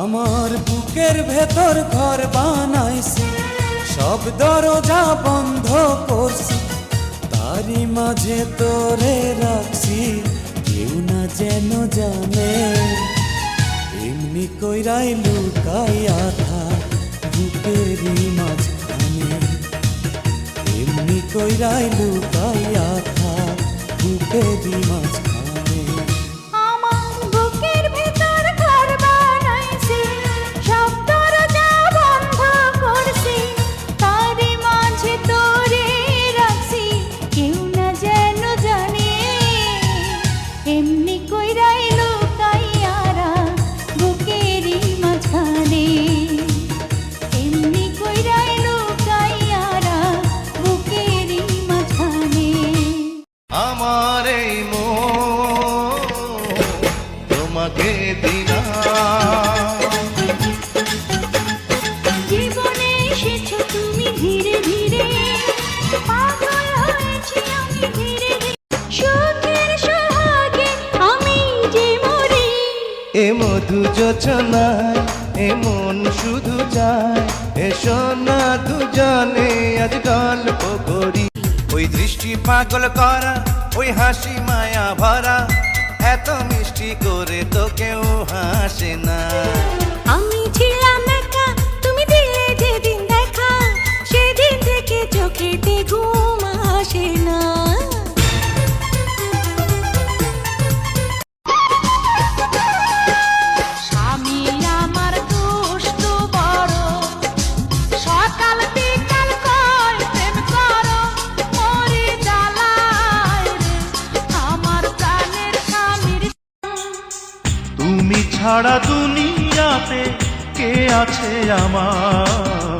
আমার বুকের ভেতর ঘর বানাইছি, সব দরজা বন্ধ করছি, তারই মাঝে তোরে রাখছি, কেউ না যেন জানে। এমনি কইরাই লুকাইয়া থাক বুকেরই মাঝখানে, এমনি কইরাই লুকাইয়া থাক বুকেরই মাঝখানে। আমার এই মন তোমাকে দিনা, জীবনে এসেছো তুমি ধীরে ধীরে, পাগল হয়েছি আমি ধীরে ধীরে, সুখের সোহাগে আমি যে মরি। এ মধু যোচনায় এ মন শুধু যায়, এসো না দুজনে আজ গল্প করি। ওই দৃষ্টি পাগল করা, ওই হাসি মায়া ভরা, এত মিষ্টি করে তো কেউ হাসে না। আমি ছিলাম একা, তুমি দিলে যেদিন দেখা, সেদিন থেকে চোখেতে ঘুম আসে না। স্বামী আমার দুষ্ট বড়, সকাল বিকাল কয় প্রেম করো, মরে জ্বালায় রে আমার প্রাণের স্বামীর। তুমি ছাড়া দুনিয়াতে কে আছে আমার,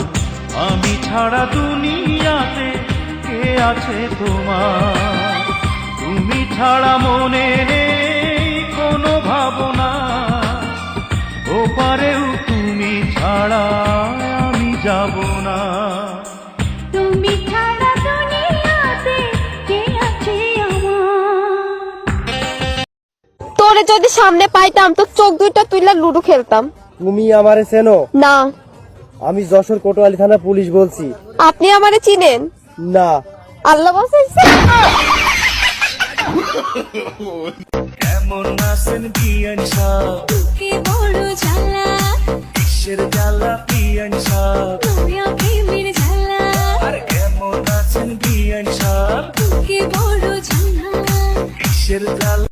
আমি ছাড়া দুনিয়াতে কে আছে তোমার। তুমি ছাড়া মনে নেই কোনো ভাবনা, ওপারেও তুমি ছাড়া আমি যাব না। তুমি ছাড়া দুনিয়াতে কে আছে আমার। তোরে যদি সামনে পাইতাম তো চোখ দুইটা তুইলা লুডো খেলতাম। তুমি আমারে চেনো? না। আমি যশোর কোতোয়ালি থানা পুলিশ বলছি। আপনি আমারে চিনেন? না। আল্লাহ বাঁচাইছে। কেমন আছেন বিয়ান সাহেব? বুকে বড় জ্বালা, কিসের জ্বালা বিয়ান সাহেব? নয়া প্রেমের জ্বালা। আর কেমন আছেন বিয়ান সাহেব? বুকে বড় জ্বালা, কিসের জ্বালা?